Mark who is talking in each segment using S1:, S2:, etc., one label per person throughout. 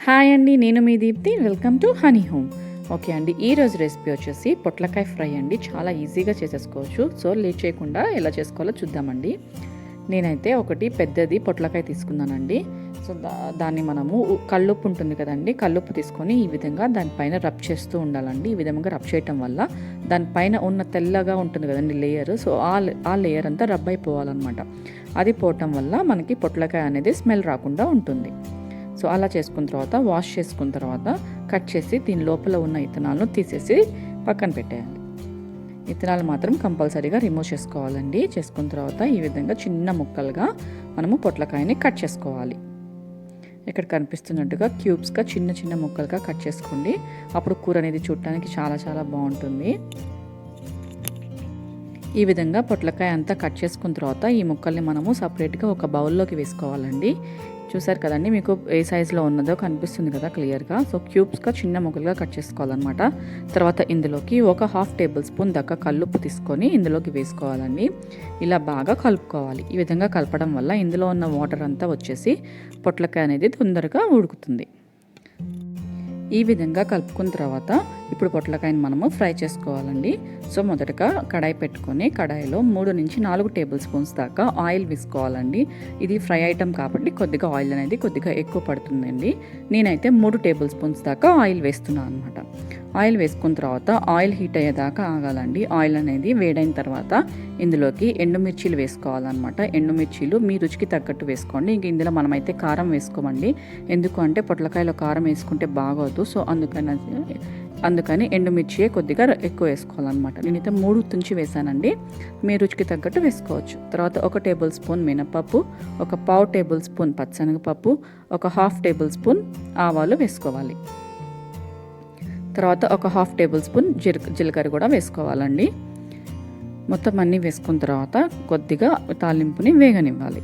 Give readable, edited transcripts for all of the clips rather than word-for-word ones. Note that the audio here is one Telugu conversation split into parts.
S1: హాయ్ అండి, నేను మీ Deepthi. Welcome to honey home. Okay అండి, ఈరోజు రెసిపీ వచ్చేసి పొట్లకాయ ఫ్రై అండి. చాలా ఈజీగా చేసేసుకోవచ్చు. సో లేట్ చేయకుండా ఎలా చేసుకోవాలో చూద్దామండి. నేనైతే ఒకటి పెద్దది పొట్లకాయ తీసుకున్నానండి. సో దాన్ని మనము కల్లుప్పు ఉంటుంది కదండి, కల్లుప్పు తీసుకొని ఈ విధంగా దానిపైన రబ్ చేస్తూ ఉండాలండి. ఈ విధంగా రబ్ చేయటం వల్ల దానిపైన ఉన్న తెల్లగా ఉంటుంది కదండి లేయర్, సో ఆ లేయర్ అంతా రబ్ అయిపోవాలన్నమాట. అది పోవటం వల్ల మనకి పొట్లకాయ అనేది స్మెల్ రాకుండా ఉంటుంది. సో అలా చేసుకున్న తర్వాత వాష్ చేసుకున్న తర్వాత కట్ చేసి దీని లోపల ఉన్న ఇత్తనాలను తీసేసి పక్కన పెట్టేయాలి. ఇత్తనాలు మాత్రం కంపల్సరీగా రిమూవ్ చేసుకోవాలండి. చేసుకున్న తర్వాత ఈ విధంగా చిన్న ముక్కలుగా మనము పొట్లకాయని కట్ చేసుకోవాలి. ఇక్కడ కనిపిస్తున్నట్టుగా క్యూబ్స్గా చిన్న చిన్న ముక్కలుగా కట్ చేసుకోండి. అప్పుడు కూర అనేది చూడటానికి చాలా చాలా బాగుంటుంది. ఈ విధంగా పొట్లకాయ అంతా కట్ చేసుకున్న తర్వాత ఈ ముక్కల్ని మనము సపరేట్గా ఒక బౌల్లోకి వేసుకోవాలండి. చూసారు కదండి, మీకు ఏ సైజులో ఉన్నదో కనిపిస్తుంది కదా క్లియర్గా. సో క్యూబ్స్గా చిన్న ముక్కలుగా కట్ చేసుకోవాలన్నమాట. తర్వాత ఇందులోకి ఒక హాఫ్ టేబుల్ స్పూన్ దాకా కల్లుప్పు తీసుకొని ఇందులోకి వేసుకోవాలండి. ఇలా బాగా కలుపుకోవాలి. ఈ విధంగా కలపడం వల్ల ఇందులో ఉన్న వాటర్ అంతా వచ్చేసి పొట్లకాయ అనేది తొందరగా ఉడుకుతుంది. ఈ విధంగా కలుపుకున్న తర్వాత ఇప్పుడు పొట్లకాయని మనము ఫ్రై చేసుకోవాలండి. సో మొదటగా కడాయి పెట్టుకొని కడాయిలో 3 నుంచి 4 టేబుల్ స్పూన్స్ దాకా ఆయిల్ వేసుకోవాలండి. ఇది ఫ్రై ఐటమ్ కాబట్టి కొద్దిగా ఆయిల్ అనేది కొద్దిగా ఎక్కువ పడుతుందండి. నేనైతే 3 టేబుల్ స్పూన్స్ దాకా ఆయిల్ వేస్తున్నాను అనమాట. ఆయిల్ వేసుకున్న తర్వాత ఆయిల్ హీట్ అయ్యేదాకా ఆగాలండి. ఆయిల్ అనేది వేడైన తర్వాత ఇందులోకి ఎండుమిర్చీలు వేసుకోవాలన్నమాట. ఎండుమిర్చీలు మీ రుచికి తగ్గట్టు వేసుకోండి. ఇంక ఇందులో మనమైతే కారం వేసుకోమండి. ఎందుకు అంటే పొట్లకాయలో కారం వేసుకుంటే బాగోదు. సో అందుకని ఎండుమిర్చియే కొద్దిగా ఎక్కువ వేసుకోవాలన్నమాట. నేనైతే 3 తుంచి వేసానండి. మీ రుచికి తగ్గట్టు వేసుకోవచ్చు. తర్వాత 1 టేబుల్ స్పూన్ మినపప్పు, ఒక 1/2 టేబుల్ స్పూన్ పచ్చనగపప్పు, ఒక 1/2 టేబుల్ స్పూన్ ఆవాలు వేసుకోవాలి. తర్వాత ఒక 1/2 టేబుల్ స్పూన్ జీలకర్ర కూడా వేసుకోవాలండి. మొత్తం అన్నీ వేసుకున్న తర్వాత కొద్దిగా తాలింపుని వేగనివ్వాలి.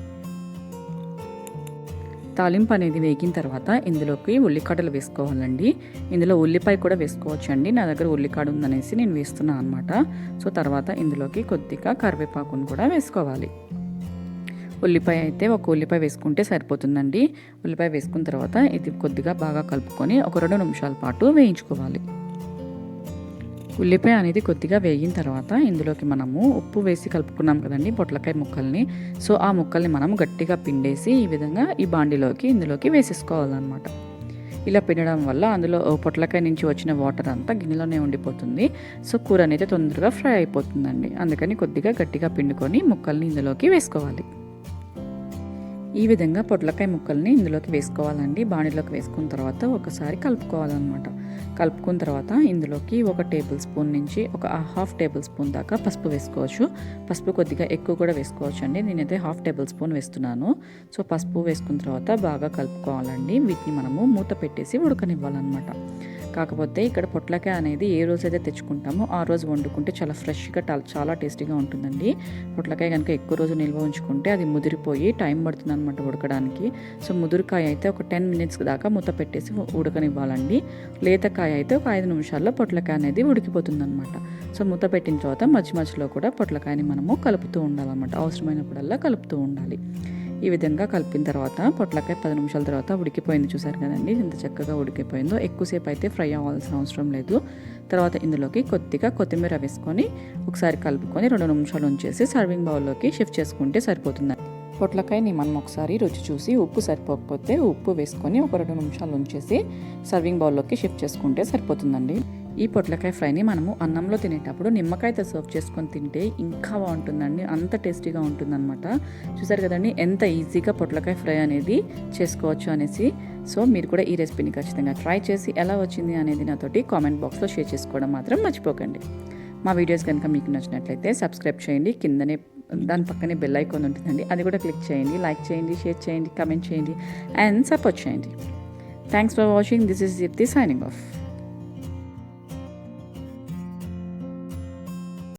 S1: తాలింపు అనేది వేగిన తర్వాత ఇందులోకి ఉల్లిగడ్డలు వేసుకోవాలండి. ఇందులో ఉల్లిపాయ కూడా వేసుకోవచ్చు అండి. నా దగ్గర ఉల్లిగడ్డ ఉందనేసి నేను వేస్తున్నాను అనమాట. సో తర్వాత ఇందులోకి కొద్దిగా కరివేపాకును కూడా వేసుకోవాలి. ఉల్లిపాయ అయితే ఒక ఉల్లిపాయ వేసుకుంటే సరిపోతుందండి. ఉల్లిపాయ వేసుకున్న తర్వాత ఇది కొద్దిగా బాగా కలుపుకొని ఒక 2 నిమిషాల పాటు వేయించుకోవాలి. ఉల్లిపాయ అనేది కొద్దిగా వేగిన తర్వాత ఇందులోకి మనము ఉప్పు వేసి కలుపుకున్నాం కదండి పొట్లకాయ ముక్కల్ని. సో ఆ ముక్కల్ని మనం గట్టిగా పిండేసి ఈ విధంగా ఈ బాండిలోకి ఇందులోకి వేసేసుకోవాలన్నమాట. ఇలా పిండడం వల్ల అందులో పొట్లకాయ నుంచి వచ్చిన వాటర్ అంతా గిన్నెలోనే ఉండిపోతుంది. సో కూర అనేది తొందరగా ఫ్రై అయిపోతుందండి. అందుకని కొద్దిగా గట్టిగా పిండుకొని ముక్కల్ని ఇందులోకి వేసుకోవాలి. ఈ విధంగా పొట్లకాయ ముక్కల్ని ఇందులోకి వేసుకోవాలండి. బాణీలోకి వేసుకున్న తర్వాత ఒకసారి కలుపుకోవాలన్నమాట. కలుపుకున్న తర్వాత ఇందులోకి 1 టేబుల్ స్పూన్ నుంచి ఒక 1/2 టేబుల్ స్పూన్ దాకా పసుపు వేసుకోవచ్చు. పసుపు కొద్దిగా ఎక్కువ కూడా వేసుకోవచ్చు అండి. నేనైతే 1/2 టేబుల్ స్పూన్ వేస్తున్నాను. సో పసుపు వేసుకున్న తర్వాత బాగా కలుపుకోవాలండి. వీటిని మనము మూత పెట్టేసి ఉడకనివ్వాలన్నమాట. కాకపోతే ఇక్కడ పొట్లకాయ అనేది ఏ రోజైతే తెచ్చుకుంటామో ఆ రోజు వండుకుంటే చాలా ఫ్రెష్గా చాలా టేస్టీగా ఉంటుందండి. పొట్లకాయ కనుక ఎక్కువ రోజు నిల్వ ఉంచుకుంటే అది ముదిరిపోయి టైం పడుతుంది అనమాట ఉడకడానికి. సో ముదురుకాయ అయితే ఒక 10 మినిట్స్ దాకా మూత పెట్టేసి ఉడకనివ్వాలండి. లేతకాయ అయితే ఒక 5 నిమిషాల్లో పొట్లకాయ అనేది ఉడికిపోతుంది అనమాట. సో మూత పెట్టిన తర్వాత మధ్యలో కూడా పొట్లకాయని మనము కలుపుతూ ఉండాలన్నమాట. అవసరమైనప్పుడల్లా కలుపుతూ ఉండాలి. ఈ విధంగా కలిపిన తర్వాత పొట్లకాయ 10 నిమిషాల తర్వాత ఉడికిపోయింది. చూసారు కదండి ఎంత చక్కగా ఉడికిపోయిందో. ఎక్కువసేపు అయితే ఫ్రై అవ్వాల్సిన అవసరం లేదు. తర్వాత ఇందులోకి కొద్దిగా కొత్తిమీర వేసుకొని ఒకసారి కలుపుకొని 2 నిమిషాలు ఉంచేసి సర్వింగ్ బౌల్లోకి షిఫ్ట్ చేసుకుంటే సరిపోతుంది. పొట్లకాయని మనం ఒకసారి రుచి చూసి ఉప్పు సరిపోకపోతే ఉప్పు వేసుకొని ఒక 2 నిమిషాలు ఉంచేసి సర్వింగ్ బౌల్లోకి షిఫ్ట్ చేసుకుంటే సరిపోతుందండి. ఈ పొట్లకాయ ఫ్రైని మనము అన్నంలో తినేటప్పుడు నిమ్మకాయతో సర్వ్ చేసుకొని తింటే ఇంకా బాగుంటుందండి. అంత టేస్టీగా ఉంటుందన్నమాట. చూసారు కదండి ఎంత ఈజీగా పొట్లకాయ ఫ్రై అనేది చేసుకోవచ్చు అనేసి. సో మీరు కూడా ఈ రెసిపీని ఖచ్చితంగా ట్రై చేసి ఎలా వచ్చింది అనేది నాతోటి కామెంట్ బాక్స్లో షేర్ చేసుకోవడం మాత్రం మర్చిపోకండి. మా వీడియోస్ కనుక మీకు నచ్చినట్లయితే సబ్స్క్రైబ్ చేయండి. కిందనే దాని పక్కనే బెల్ ఐకాన్ ఉంటుందండి, అది కూడా క్లిక్ చేయండి. లైక్ చేయండి, షేర్ చేయండి, కమెంట్ చేయండి అండ్ సపోర్ట్ చేయండి. Thanks for watching. This is Deepti signing of.